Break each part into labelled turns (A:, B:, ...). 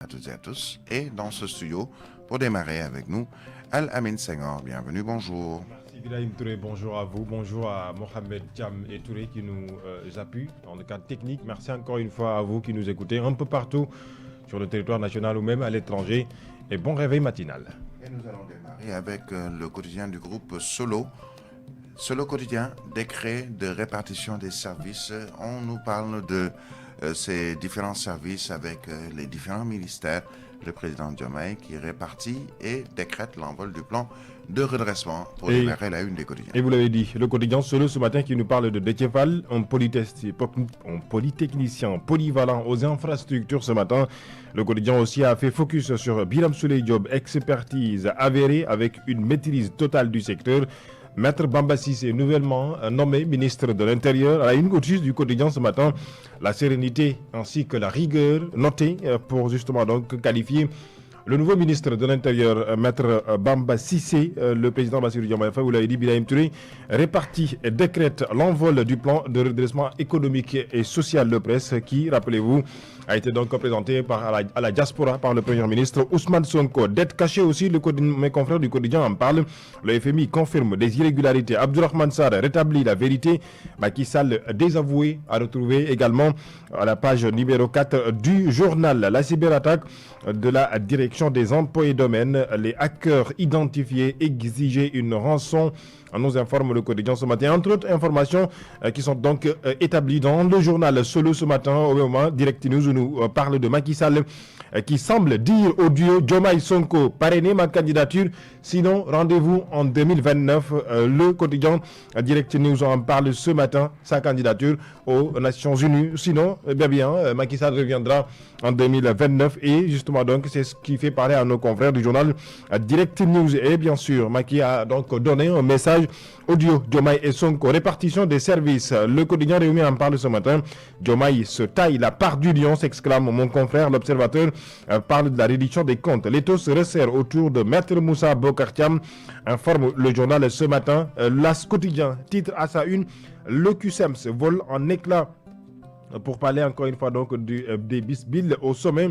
A: À toutes et à tous. Et dans ce studio, pour démarrer avec nous, Al-Amin Senghor. Bienvenue, bonjour.
B: Merci Ibrahim Touré, bonjour à vous, bonjour à Mohamed Cham et Touré qui nous appuient dans le cadre technique. Merci encore une fois à vous qui nous écoutez un peu partout sur le territoire national ou même à l'étranger. Et bon réveil matinal.
A: Et nous allons démarrer avec le quotidien du groupe Solo. Solo quotidien, décret de répartition des services. On nous parle de ces différents services avec les différents ministères. Le président Diomaye qui répartit et décrète l'envol du plan de redressement pour démarrer la une des quotidiens.
B: Et vous l'avez dit, le quotidien Solo ce matin qui nous parle de Déthié Fall, un polytechnicien polyvalent aux infrastructures ce matin. Le quotidien aussi a fait focus sur Birame Souleye Diop, expertise avérée avec une maîtrise totale du secteur. Maître Bamba Cissé, nouvellement nommé ministre de l'Intérieur, à la une notice du quotidien ce matin, la sérénité ainsi que la rigueur notée pour justement donc qualifier le nouveau ministre de l'Intérieur, Maître Bamba Cissé. Le président Bassirou Diomaye Faye, vous l'avez dit, Birahim Touré, répartit et décrète l'envol du plan de redressement économique et social de presse qui, rappelez-vous, a été donc présenté à la diaspora par le Premier ministre Ousmane Sonko. Dette cachée aussi, mes confrères du quotidien en parlent. Le FMI confirme des irrégularités. Abdourahmane Sarr rétablit la vérité. Macky Sall désavoué à retrouver également à la page numéro 4 du journal. La cyberattaque de la direction des emplois et domaines. Les hackers identifiés exigeaient une rançon. On nous informe le quotidien ce matin. Entre autres informations qui sont donc établies dans le journal Solo ce matin, au moment Direct News où nous parle de Macky Sall qui semble dire au duo Diomaye Sonko, parrainez ma candidature, sinon rendez-vous en 2029. Le quotidien Direct News en parle ce matin, sa candidature aux Nations Unies. Sinon, Macky Sall reviendra en 2029 et justement donc c'est ce qui fait parler à nos confrères du journal Direct News. Et bien sûr, Macky a donc donné un message audio Diomaye et Sonko. Répartition des services. Le quotidien Réumi en parle ce matin. Diomaye se taille la part du lion, s'exclame mon confrère. L'Observateur parle de la réduction des comptes. L'étau se resserre autour de Maître Moussa Bocar Thiam, informe le journal ce matin. L'As quotidien titre à sa une: le QCEMS vole en éclats. Pour parler encore une fois donc des bisbilles au sommet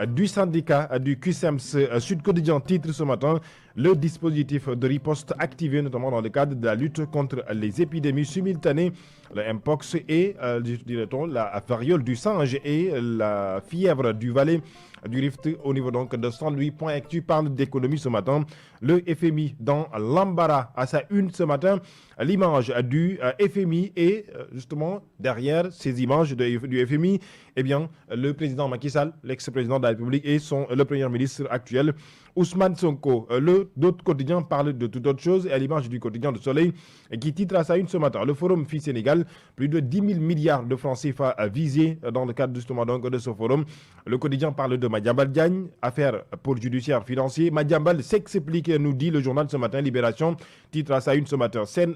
B: du syndicat du QCEMS. Sud Quotidien titre ce matin: le dispositif de riposte activé notamment dans le cadre de la lutte contre les épidémies simultanées, le Mpox et dirait-on la variole du singe et la fièvre du Valais du Rift au niveau donc de Saint-Louis. Actu parle d'économie ce matin. Le FMI dans l'embarras à sa une ce matin. L'image du FMI et justement derrière ces images du FMI, eh bien le président Macky Sall, l'ex-président de la République, et le premier ministre actuel Ousmane Sonko. D'autres quotidiens parlent de toute autre chose, et à l'image du quotidien de Soleil qui titre à sa une ce matin: le forum FI Sénégal, plus de 10 000 milliards de francs CFA visés dans le cadre justement donc de ce forum. Le quotidien parle de Madiambal Diagne, affaire pour judiciaire financier. Madiambal s'explique, nous dit le journal ce matin. Libération titre à sa une ce matin: scène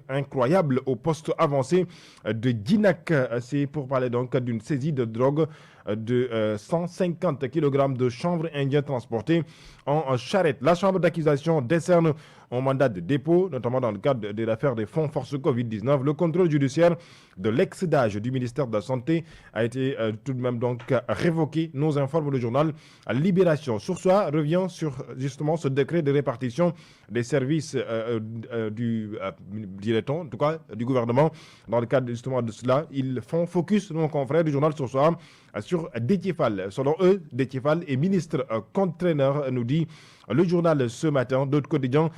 B: incroyable au poste avancé de Guinac. C'est pour parler donc d'une saisie de drogue de 150 kg de chanvre indien transporté en charrette. La chambre d'accusation décerne un mandat de dépôt, notamment dans le cadre de l'affaire des fonds force Covid-19. Le contrôle judiciaire de l'ex-DAGE du ministère de la Santé a été tout de même donc révoqué, nous informe le journal Libération. Source A revient sur justement ce décret de répartition des services dirait-on, en tout cas du gouvernement. Dans le cadre justement de cela, ils font focus, nos confrères du journal Source A, sur Déthié Fall. Selon eux, Déthié Fall est ministre contre-traîneur, nous dit le journal ce matin. D'autres quotidiens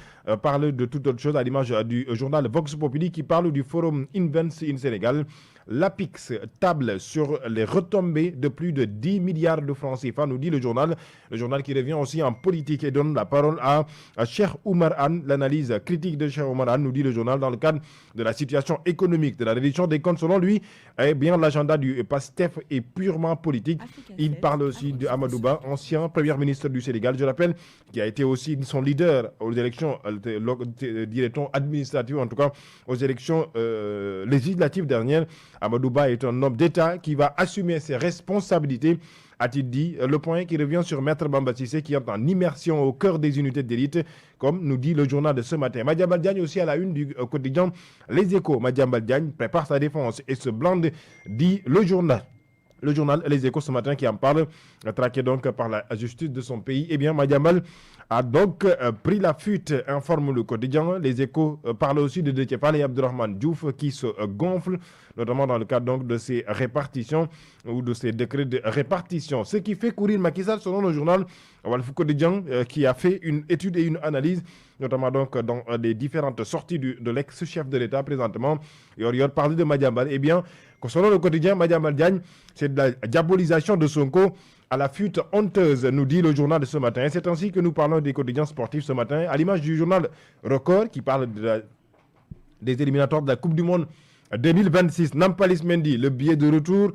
B: parlent de toute autre chose, à l'image du journal Vox Populi qui parle du forum Invents in Sénégal. L'APIX table sur les retombées de plus de 10 milliards de francs CFA, nous dit le journal qui revient aussi en politique et donne la parole à Cheikh Oumar Anne. L'analyse critique de Cheikh Oumar Anne, nous dit le journal, dans le cadre de la situation économique, de la réduction des comptes. Selon lui, eh bien, l'agenda du PASTEF est purement politique. Il parle aussi de Amadouba, ancien premier ministre du Sénégal, je rappelle, qui a été aussi son leader aux élections, dirait-on, administratives, en tout cas aux élections législatives dernières. Amadouba est un homme d'État qui va assumer ses responsabilités, a-t-il dit. Le point qui revient sur Maître Bamba Cissé qui est en immersion au cœur des unités d'élite, comme nous dit le journal de ce matin. Madiambal Diagne aussi à la une du quotidien Les Échos. Madiambal Diagne prépare sa défense et se blinde, dit le journal. Le journal Les Échos ce matin qui en parle, traqué donc par la justice de son pays. Eh bien, Madiambal a donc pris la fuite, informe le quotidien. Les Échos parlent aussi de Déthié Fall et Abdourahmane Diouf qui se gonflent, notamment dans le cadre donc de ces répartitions ou de ces décrets de répartition. Ce qui fait courir Macky Sall, selon le journal Walf Quotidien, qui a fait une étude et une analyse, notamment donc dans les différentes sorties de l'ex-chef de l'État présentement. Yor parle de Madiambal. Eh bien, selon le quotidien, Madiambal Diagne, c'est de la diabolisation de Sonko à la fuite honteuse, nous dit le journal de ce matin. Et c'est ainsi que nous parlons des quotidiens sportifs ce matin, à l'image du journal Record qui parle des éliminatoires de la Coupe du Monde 2026. Nampalys Mendy, le billet de retour,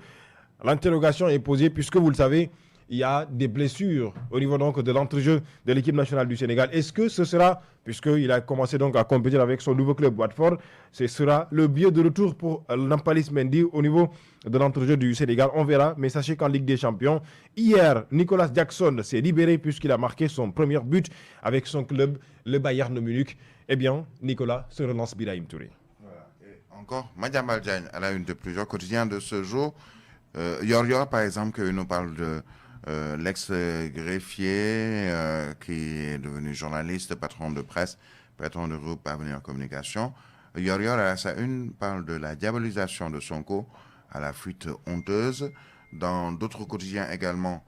B: l'interrogation est posée puisque vous le savez, il y a des blessures au niveau donc de l'entrejeu de l'équipe nationale du Sénégal. Est-ce que ce sera, puisqu'il a commencé donc à compétir avec son nouveau club Watford, ce sera le billet de retour pour Nampalys Mendy au niveau de l'entrejeu du Sénégal? On verra, mais sachez qu'en Ligue des Champions, hier, Nicolas Jackson s'est libéré puisqu'il a marqué son premier but avec son club, le Bayern Munich. Eh bien, Nicolas se relance Birahim Touré.
A: Voilà. Et encore, Madiambal Diagne, à la une de plusieurs quotidiens de ce jour. Yor, par exemple, qui nous parle de l'ex-greffier qui est devenu journaliste, patron de presse, patron du groupe Avenir Communication. Yor, à sa une, parle de la diabolisation de Sonko à la fuite honteuse. Dans d'autres quotidiens également,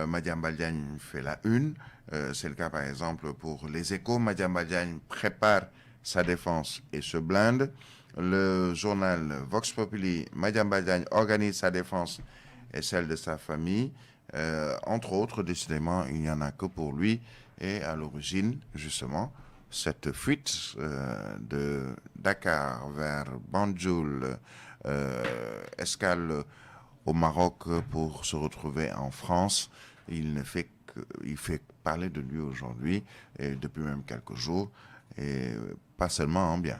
A: Madiambal Diagne fait la une. C'est le cas, par exemple, pour Les Échos. Madiambal Diagne prépare sa défense et se blinde. Le journal Vox Populi, Madiambal Diagne organise sa défense et celle de sa famille. Entre autres, décidément, il n'y en a que pour lui. Et à l'origine, justement, cette fuite de Dakar vers Banjul, escale au Maroc pour se retrouver en France, il fait parler de lui aujourd'hui, et depuis même quelques jours, et pas seulement en bien.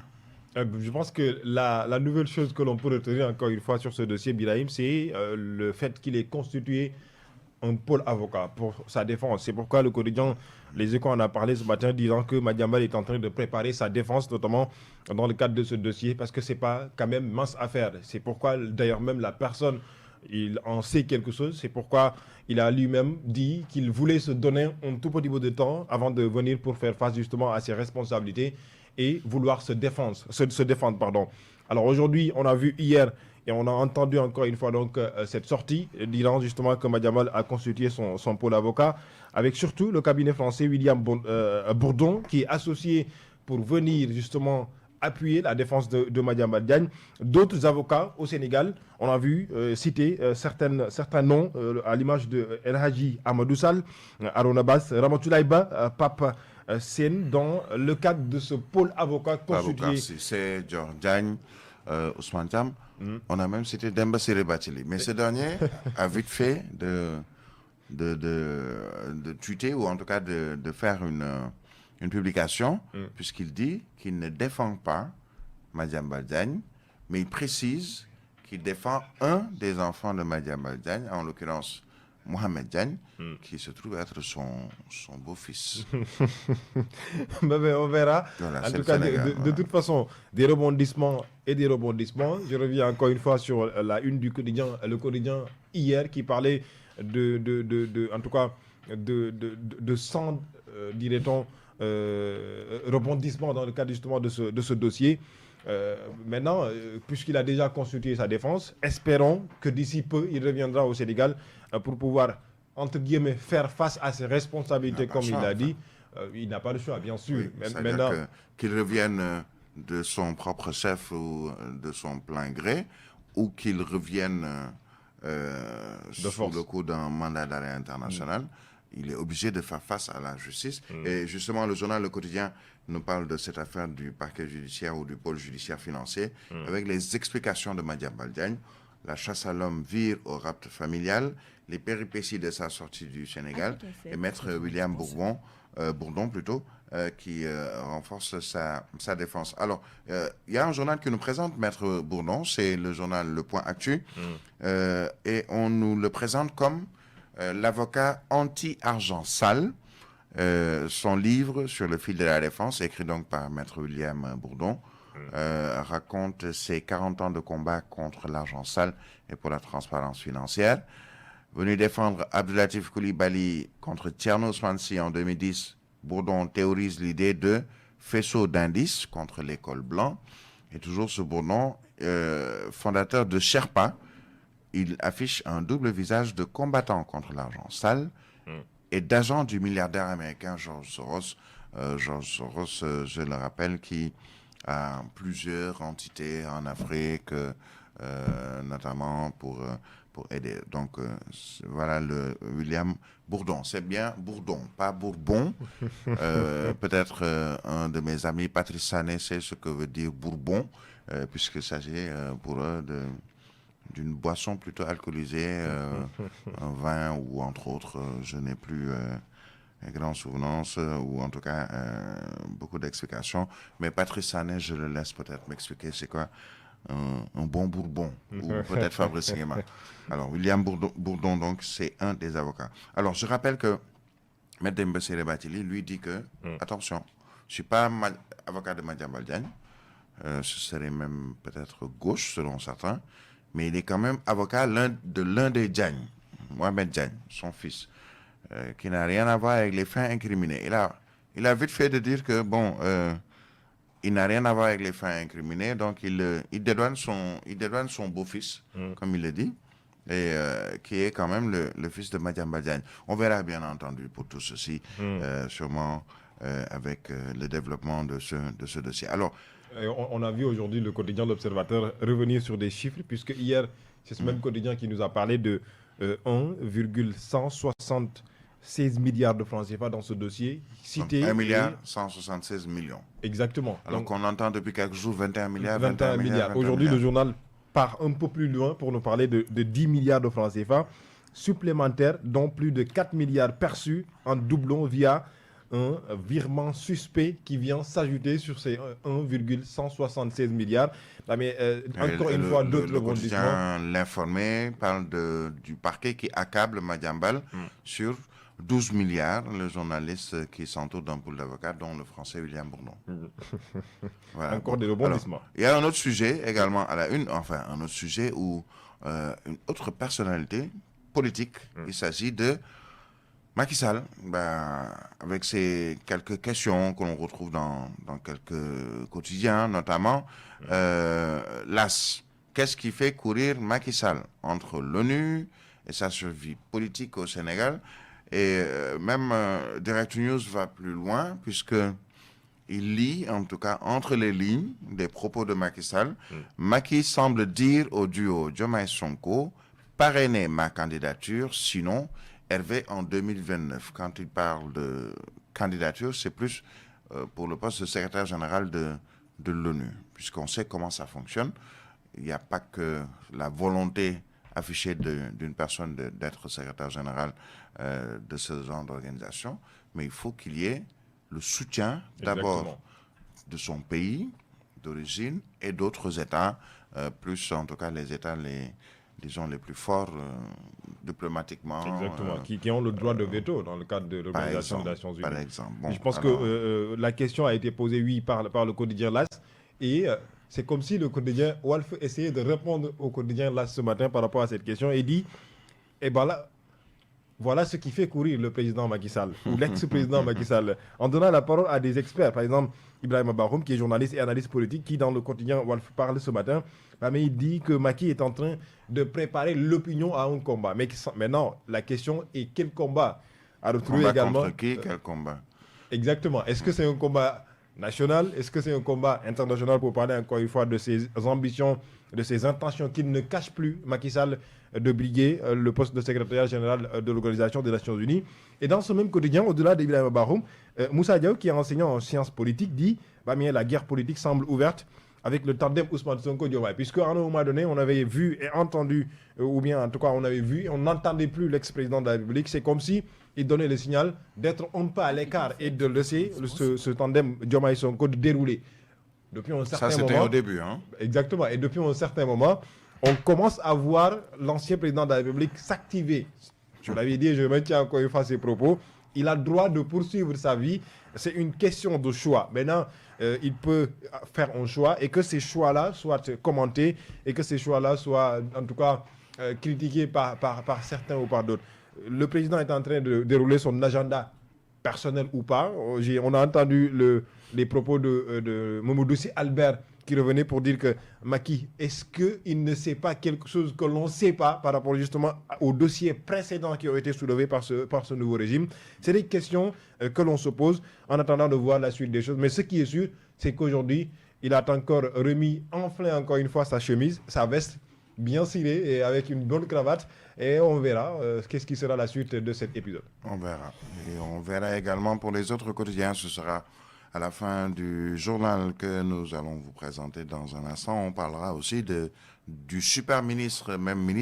B: Je pense que la nouvelle chose que l'on peut retenir encore une fois sur ce dossier, Birahim, c'est le fait qu'il ait constitué un pôle avocat pour sa défense. C'est pourquoi le quotidien Les Échos en a parlé ce matin, disant que Madiambal est en train de préparer sa défense, notamment dans le cadre de ce dossier, parce que ce n'est pas quand même mince affaire. C'est pourquoi d'ailleurs même la personne, il en sait quelque chose. C'est pourquoi il a lui-même dit qu'il voulait se donner un tout petit peu de temps avant de venir pour faire face justement à ses responsabilités et vouloir se défendre, pardon. Alors aujourd'hui, on a vu hier et on a entendu encore une fois donc cette sortie disant justement que Madiambal a constitué son pôle avocat avec surtout le cabinet français William Bourdon qui est associé pour venir justement appuyer la défense de Madiambal Diagne. D'autres avocats au Sénégal, on a vu citer certains noms à l'image de El Hadji Amadou Sall, Arona Bass, Ramatoulaye Ba, Pape Sène, dans le cadre de ce pôle avocat constitué.
A: C'est Dior Diagne, Ousmane Thiam. On a même cité Demba Ciré Bathily. Mais ce dernier a vite fait de tweeter ou en tout cas de faire une publication puisqu'il dit qu'il ne défend pas Madiambal Diagne, mais il précise qu'il défend un des enfants de Madiambal Diagne, en l'occurrence Mohamed Diagne, qui se trouve être son beau-fils.
B: On verra.
A: Voilà,
B: en tout cas, de toute façon, des rebondissements et des rebondissements. Je reviens encore une fois sur la une du quotidien, le quotidien hier, qui parlait en tout cas, de 100, dirait-on, rebondissements dans le cadre justement de ce dossier. Maintenant, puisqu'il a déjà consulté sa défense, espérons que d'ici peu, il reviendra au Sénégal pour pouvoir, entre guillemets, faire face à ses responsabilités, comme il l'a dit. Il n'a pas le choix, bien sûr.
A: Oui, maintenant, qu'il revienne de son propre chef ou de son plein gré, ou qu'il revienne sous le coup d'un mandat d'arrêt international, il est obligé de faire face à la justice. Et justement, le journal Le Quotidien nous parle de cette affaire du parquet judiciaire ou du pôle judiciaire financier, avec les explications de Madiambal Diagne. La chasse à l'homme vire au rapt familial, les péripéties de sa sortie du Sénégal, et maître William Bourdon qui renforce sa défense. Alors, il y a un journal qui nous présente maître Bourdon, c'est le journal Le Point Actu, et on nous le présente comme l'avocat anti-argent sale. Son livre sur le fil de la défense, écrit donc par maître William Bourdon, raconte ses 40 ans de combat contre l'argent sale et pour la transparence financière. Venu défendre Abdoulatif Coulibaly contre Thierno Ousmane Sy en 2010, Bourdon théorise l'idée de faisceau d'indices contre l'école blanc. Et toujours ce Bourdon, fondateur de Sherpa, il affiche un double visage de combattant contre l'argent sale et d'agent du milliardaire américain George Soros. George Soros, je le rappelle, qui a plusieurs entités en Afrique, notamment pour aider. Donc, voilà le William Bourdon. C'est bien Bourdon, pas Bourbon. Peut-être un de mes amis, Patrice Sané, sait ce que veut dire Bourbon, puisqu'il s'agit pour eux d'une boisson plutôt alcoolisée, un vin ou entre autres, je n'ai plus une grande souvenance ou en tout cas beaucoup d'explications. Mais Patrice Sané, je le laisse peut-être m'expliquer c'est quoi un bon Bourbon ou peut-être Fabrice Nguema. Alors, William Bourdon, donc, c'est un des avocats. Alors, je rappelle que Maître Demba Ciré Bathily lui dit que, attention, je ne suis pas avocat de Madiambal Diagne, ce serait même peut-être gauche selon certains, mais il est quand même avocat de l'un des Diagne, Mohamed Diagne, son fils, qui n'a rien à voir avec les faits incriminés. Il a vite fait de dire que, bon, il n'a rien à voir avec les faits incriminés, donc il dédouane son beau-fils, comme il le dit, et qui est quand même le fils de Madiambal Diagne. On verra bien entendu pour tout ceci, sûrement avec le développement de ce dossier. Alors,
B: on a vu aujourd'hui le quotidien L'Observateur revenir sur des chiffres, puisque hier, c'est ce même quotidien qui nous a parlé de 1,176 milliards de francs CFA dans ce dossier. Cité
A: 1 milliard 176 millions.
B: Exactement.
A: Alors qu'on entend depuis quelques jours 21 milliards.
B: 21 milliards. Aujourd'hui, le journal part un peu plus loin pour nous parler de 10 milliards de francs CFA supplémentaires, dont plus de 4 milliards perçus en doublon via un virement suspect qui vient s'ajouter sur ces 1,176 milliards. Là, mais encore une fois, d'autres rebondissements.
A: L'informé parle du parquet qui accable Madiambal sur 12 milliards, le journaliste qui s'entoure d'un pool d'avocats, dont le français William Bourdon. Voilà.
B: Encore des rebondissements.
A: Alors, il y a un autre sujet également à la une, enfin un autre sujet où une autre personnalité politique, il s'agit de Macky Sall, avec ces quelques questions que l'on retrouve dans quelques quotidiens, notamment l'AS. Qu'est-ce qui fait courir Macky Sall entre l'ONU et sa survie politique au Sénégal? Et même Direct News va plus loin, puisqu'il lit, en tout cas, entre les lignes des propos de Macky Sall. Macky semble dire au duo Diomaye-Sonko, parrainez ma candidature, sinon Hervé en 2029. Quand il parle de candidature, c'est plus pour le poste de secrétaire général de l'ONU, puisqu'on sait comment ça fonctionne. Il n'y a pas que la volonté affichée d'une personne d'être secrétaire général de ce genre d'organisation, mais il faut qu'il y ait le soutien d'abord de son pays d'origine et d'autres États, plus en tout cas les États disons les plus forts diplomatiquement.
B: Exactement, qui ont le droit de veto dans le cadre de l'Organisation des Nations Unies.
A: Par exemple. Bon,
B: je pense que la question a été posée, oui, par le quotidien LAS, et c'est comme si le quotidien Walf essayait de répondre au quotidien LAS ce matin par rapport à cette question et dit, eh ben là, voilà ce qui fait courir le président Macky Sall, ou l'ex-président Macky Sall, en donnant la parole à des experts. Par exemple, Ibrahima Bahoum, qui est journaliste et analyste politique, qui dans le quotidien Walf parle ce matin, mais il dit que Macky est en train de préparer l'opinion à un combat. Mais maintenant, la question est quel combat à retrouver
A: combat
B: également.
A: Contre qui, quel combat?
B: Exactement. Est-ce que c'est un combat national? Est-ce que c'est un combat international, pour parler encore une fois de ses ambitions, de ses intentions qu'il ne cache plus, Macky Sall, de briguer le poste de secrétaire général de l'Organisation des Nations Unies? Et dans ce même quotidien, au-delà d'Ibrahima Bahoum, Moussa Diaw, qui est enseignant en sciences politiques, dit la guerre politique semble ouverte avec le tandem Ousmane Sonko-Diomaye, puisqu'à un moment donné, on avait vu et entendu, ou bien en tout cas on avait vu, on n'entendait plus l'ex-président de la République. C'est comme si il donnait le signal d'être un peu à l'écart et de laisser ce tandem Diomaye-Sonko dérouler. Depuis un certain moment.
A: Ça, c'était au début. Hein?
B: Exactement. Et depuis un certain moment, on commence à voir l'ancien président de la République s'activer Je l'avais dit et je maintiens encore une fois ces propos. Il a le droit de poursuivre sa vie. C'est une question de choix. Maintenant, il peut faire un choix et que ces choix-là soient commentés et que ces choix-là soient, en tout cas, critiqués par certains ou par d'autres. Le président est en train de dérouler son agenda personnel ou pas. On a entendu les propos de Momodou Albert qui revenait pour dire que Macky, est-ce qu'il ne sait pas quelque chose que l'on ne sait pas par rapport justement aux dossiers précédents qui ont été soulevés par ce nouveau régime? C'est des questions que l'on se pose en attendant de voir la suite des choses. Mais ce qui est sûr, c'est qu'aujourd'hui, il a encore remis enflé encore une fois sa chemise, sa veste, bien scellée et avec une bonne cravate. Et on verra qu'est-ce qui sera la suite de cet épisode.
A: On verra. Et on verra également pour les autres quotidiens. Ce sera à la fin du journal que nous allons vous présenter dans un instant. On parlera aussi du super ministre, même ministre.